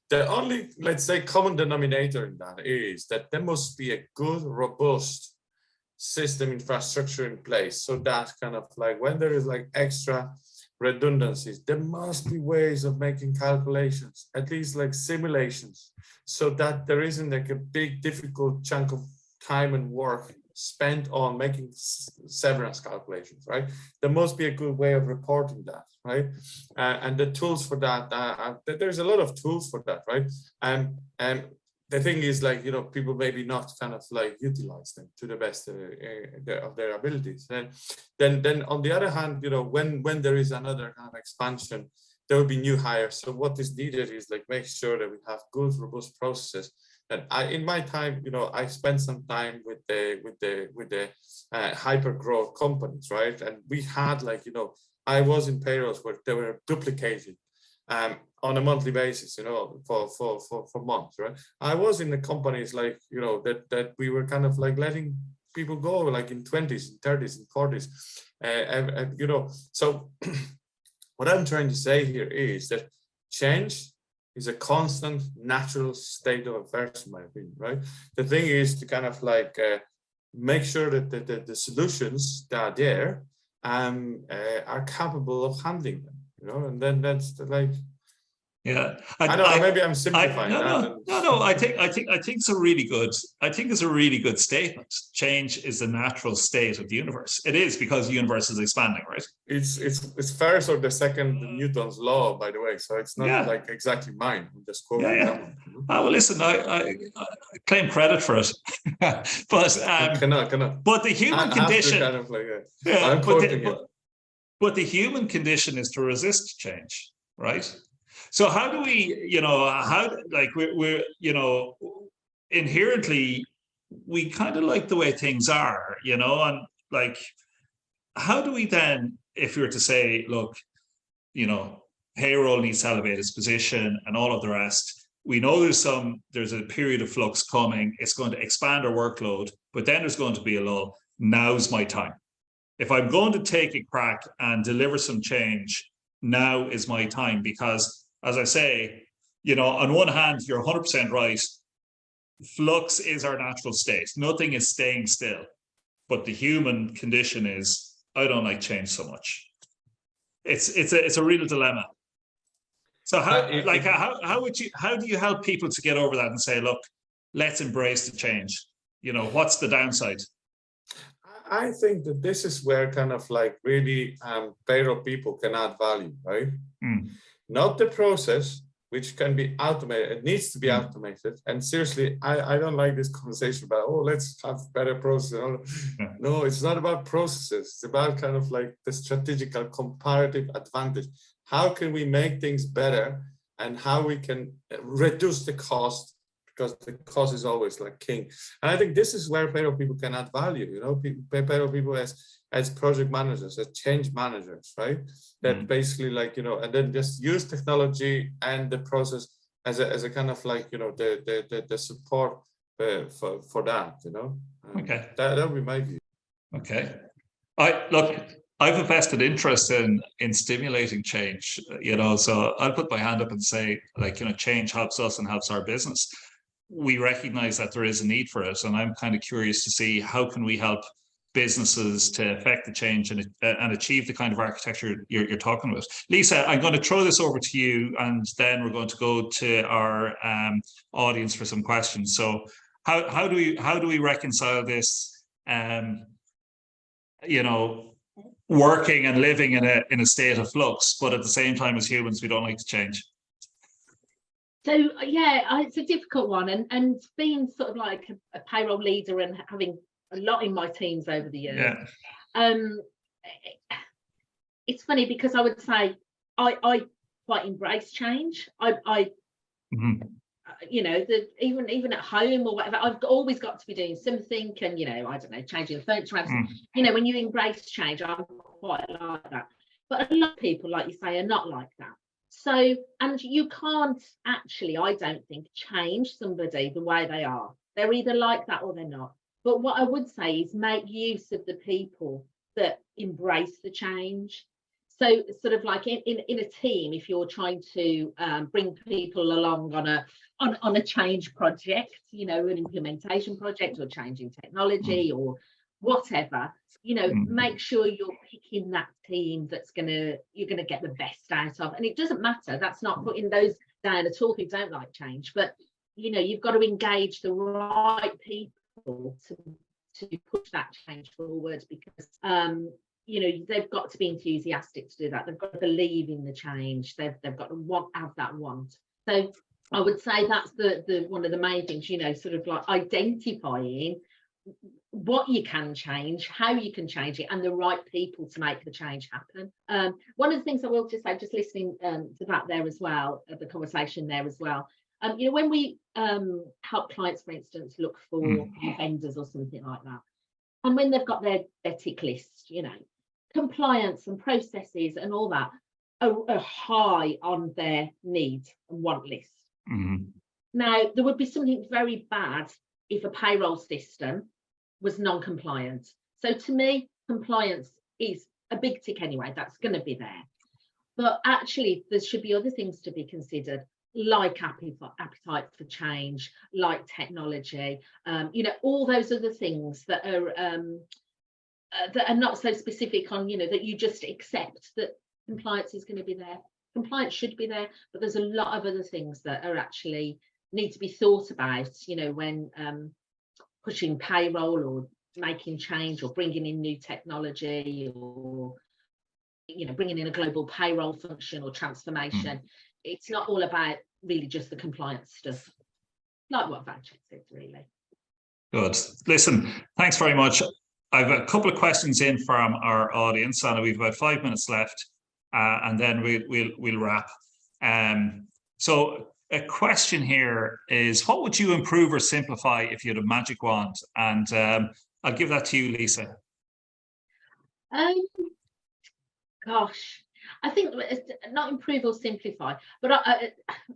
The only, let's say, common denominator in that is that there must be a good, robust system infrastructure in place, so that kind of like, when there is like extra redundancies, there must be ways of making calculations, at least like simulations, so that there isn't like a big difficult chunk of time and work spent on making severance calculations, right? There must be a good way of reporting that, right? And the tools for that, there's a lot of tools for that, right? And the thing is, like, you know, people maybe not kind of like utilize them to the best of their abilities. Then on the other hand, you know, when there is another kind of expansion, there will be new hires. So what is needed is, like, make sure that we have good, robust processes. And in my time, you know, I spent some time with the hyper growth companies, right? And we had, like, you know, I was in payrolls where they were duplicated on a monthly basis, you know, for months, right? I was in the companies, like, you know, that we were kind of like letting people go, like in 20s and 30s and 40s, and you know, so what I'm trying to say here is that change is a constant, natural state of affairs, in my opinion, right? The thing is to kind of like make sure that the solutions that are there are capable of handling them, you know, and then that's like, yeah. I don't know, maybe I'm simplifying that. No. I think it's a really good. I think it's a really good statement. Change is a natural state of the universe. It is, because the universe is expanding, right? It's first or the second Newton's law, by the way. So it's not like exactly mine. I'm just quoting that one. Well, listen, I claim credit for it, but cannot. But the human condition, kind of like, I'm quoting it. But the human condition is to resist change, right? So how do we, you know, we're, you know, inherently, we kind of like the way things are, you know, and like, how do we then, if we were to say, look, you know, payroll needs to elevate its position and all of the rest, we know there's a period of flux coming, it's going to expand our workload, but then there's going to be a lull. Now's my time. If I'm going to take a crack and deliver some change, now is my time, because, as I say, you know, on one hand, you're 100% right. Flux is our natural state. Nothing is staying still. But the human condition is, I don't like change so much. It's a real dilemma. So how do you help people to get over that and say, look, let's embrace the change? You know, what's the downside? I think that this is where kind of like really payroll people can add value, right? Not the process, which can be automated. It needs to be automated. And seriously, I don't like this conversation about, oh, let's have better process. No, it's not about processes. It's about kind of like the strategical comparative advantage. How can we make things better and how we can reduce the cost, because the cost is always like king. And I think this is where payroll people can add value. You know, payroll people as project managers, as change managers, right? That basically, like, you know, and then just use technology and the process as a kind of like, you know, the support for that, you know. Okay, that would be my view. Okay, I have a vested interest in stimulating change, you know, so I'll put my hand up and say, like, you know, change helps us and helps our business. We recognize that there is a need for it, and I'm kind of curious to see how can we help businesses to affect the change and achieve the kind of architecture you're talking about. Lisa, I'm going to throw this over to you, and then we're going to go to our audience for some questions. So how do we reconcile this, you know, working and living in a state of flux, but at the same time, as humans, we don't like to change? So yeah, it's a difficult one, and being sort of like a payroll leader and having a lot in my teams over the years, it's funny because I would say I quite embrace change. You know, even at home or whatever, I've always got to be doing something, and, you know, I don't know, changing the furniture. You know, when you embrace change, I'm quite like that. But a lot of people, like you say, are not like that. So, and you can't actually, I don't think, change somebody the way they are. They're either like that or they're not. But what I would say is make use of the people that embrace the change. So sort of like in a team, if you're trying to bring people along on a change project, you know, an implementation project or changing technology or whatever, you know, make sure you're picking that team you're gonna get the best out of. And it doesn't matter, that's not putting those down at all who don't like change, but, you know, you've got to engage the right people to push that change forward, because you know, they've got to be enthusiastic to do that. They've got to believe in the change. They've got to have that want. So I would say that's the one of the main things, you know, sort of like identifying what you can change, how you can change it, and the right people to make the change happen. One of the things I will just say, just listening to that there as well, the conversation there as well, you know, when we help clients, for instance, look for new vendors or something like that, and when they've got their tick list, you know, compliance and processes and all that are high on their need and want list. Now, there would be something very bad if a payroll system was non-compliant. So to me, compliance is a big tick anyway, that's going to be there. But actually, there should be other things to be considered, like appetite for change, like technology, you know, all those other things that are not so specific on, you know, that you just accept that compliance is going to be there. Compliance should be there, but there's a lot of other things that are actually need to be thought about, you know, when pushing payroll or making change or bringing in new technology, or, you know, bringing in a global payroll function or transformation. It's not all about really just the compliance stuff, like what Voucher said, really. Good. Listen, thanks very much. I've a couple of questions in from our audience, and we've about 5 minutes left, and then we'll wrap. So a question here is, what would you improve or simplify if you had a magic wand? And I'll give that to you, Lisa. Gosh, I think not improve or simplify, but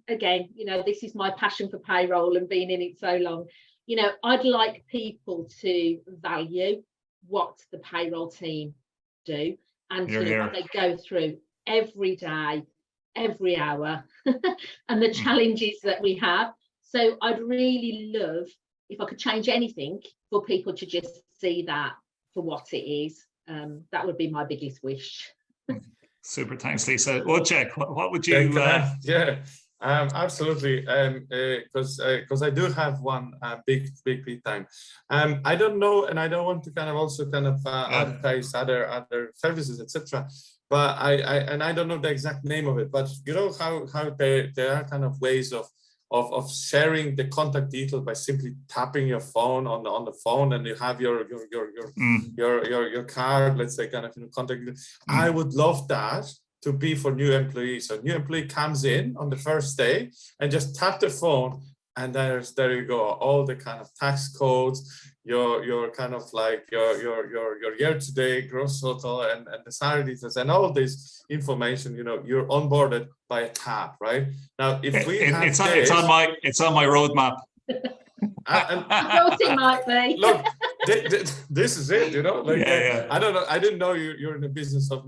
again, you know, this is my passion for payroll and being in it so long. You know, I'd like people to value what the payroll team do and sort of what they go through every day, every hour, and the challenges that we have. So I'd really love, if I could change anything, for people to just see that for what it is. That would be my biggest wish. Super, thanks, Lisa. Wojciech, what would you? Absolutely, because I do have one big time. I don't know, and I don't want to kind of also kind of advertise other services, etc. But I don't know the exact name of it. But you know how there are kind of ways of sharing the contact details by simply tapping your phone on the phone, and you have your card, let's say, kind of, you know, contact. I would love that to be for new employees. So new employee comes in on the first day and just tap the phone, and there you go, all the kind of tax codes, your kind of like your year-to-date gross total and the salary details and all this information. You know, you're onboarded by a tap, right? Now, if it's on my roadmap. I thought it might be. Look, this is it, you know. Like, yeah. I don't know. I didn't know you're in the business of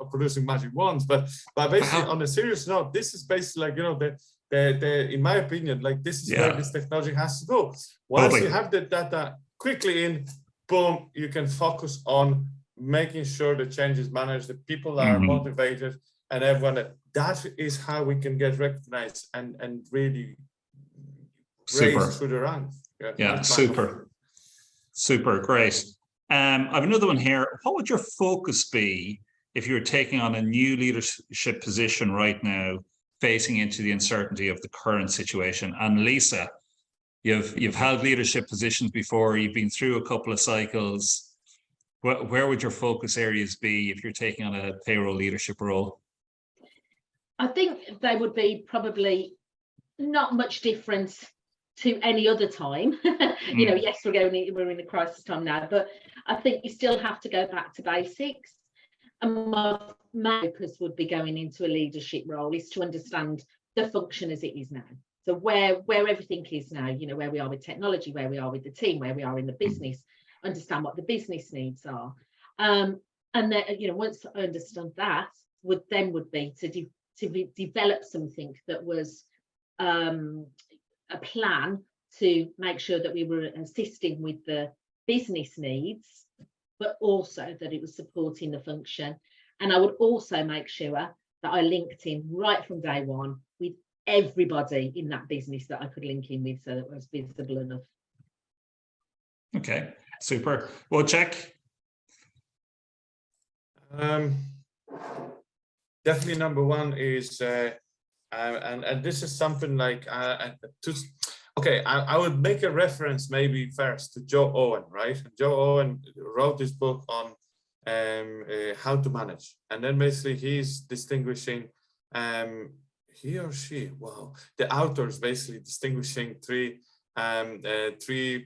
producing magic wands, but basically, on a serious note, this is basically like, you know, the in my opinion, like, this is where this technology has to go. Once you have the data quickly in, boom, you can focus on making sure the change is managed, the people are motivated, and everyone. That is how we can get recognized and really raised through the ranks. Yeah, super great. I have another one here. What would your focus be if you're taking on a new leadership position right now, facing into the uncertainty of the current situation? And Lisa, you've held leadership positions before. You've been through a couple of cycles. Where would your focus areas be if you're taking on a payroll leadership role? I think they would be probably not much different to any other time. You know, yes, we're in a crisis time now, but I think you still have to go back to basics. And my focus would be going into a leadership role is to understand the function as it is now. So where everything is now, you know, where we are with technology, where we are with the team, where we are in the business, understand what the business needs are. And then, you know, once I understand that, would be to develop something that was a plan to make sure that we were assisting with the business needs, but also that it was supporting the function. And I would also make sure that I linked in right from day one with everybody in that business that I could link in with, so that it was visible enough. Okay, super. Well, check. Definitely number one is and this is something like I would make a reference maybe first to Joe Owen, right? Joe Owen wrote this book on how to manage, and then basically he's distinguishing he or she, wow, the author is basically distinguishing three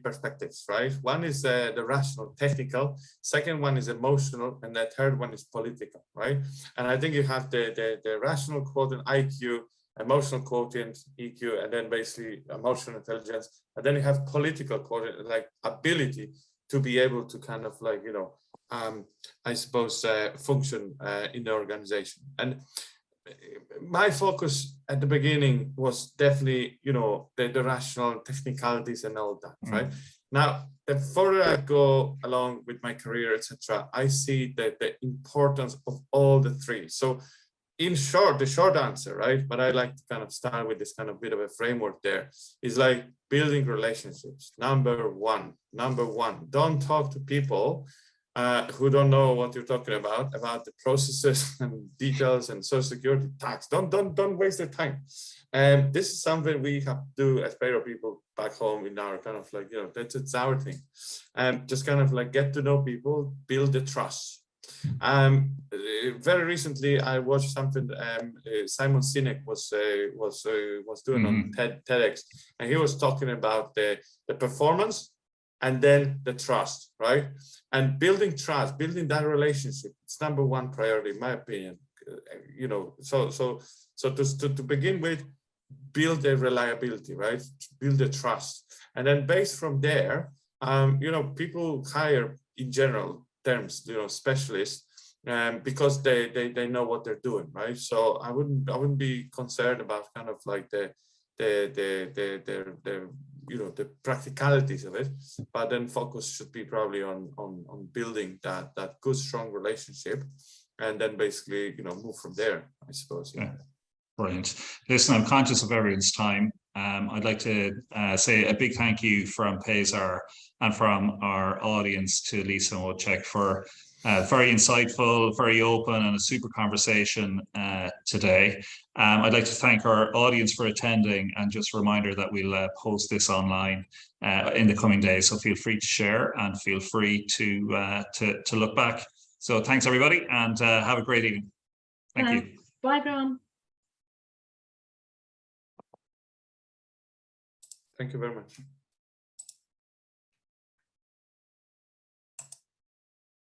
perspectives, right? One is the rational, technical. Second one is emotional, and the third one is political, right? And I think you have the rational quotient, IQ, emotional quotient, EQ, and then basically emotional intelligence, and then you have political quotient, like ability to be able to kind of like, you know, I suppose function in the organization. And my focus at the beginning was definitely, you know, the rational technicalities and all that, right? Now, the further I go along with my career, etc., I see the importance of all the three. So in short, the short answer, right, but I like to kind of start with this kind of bit of a framework there, is like building relationships. Number one, don't talk to people who don't know what you're talking about the processes and details and social security, tax. Don't waste their time. And this is something we have to do as payroll people back home in our kind of like, you know, it's our thing. Just kind of like get to know people, build the trust. Very recently I watched something Simon Sinek was doing on TEDx, and he was talking about the performance and then the trust, right? And building trust, building that relationship, it's number one priority in my opinion. You know, so to begin with, build the reliability, right? Build the trust, and then based from there, you know, people hire in general terms, you know, specialists, because they know what they're doing, right? So I wouldn't be concerned about kind of like the you know, the practicalities of it, but then focus should be probably on building that good strong relationship, and then basically, you know, move from there, I suppose. Yeah. Brilliant. Listen, I'm conscious of everyone's time. I'd like to say a big thank you from Payzaar and from our audience to Lisa and Wojciech for very insightful, very open, and a super conversation today. I'd like to thank our audience for attending, and just a reminder that we'll post this online in the coming days. So feel free to share and feel free to look back. So thanks everybody, and have a great evening. Thank you. Bye, everyone. Thank you very much.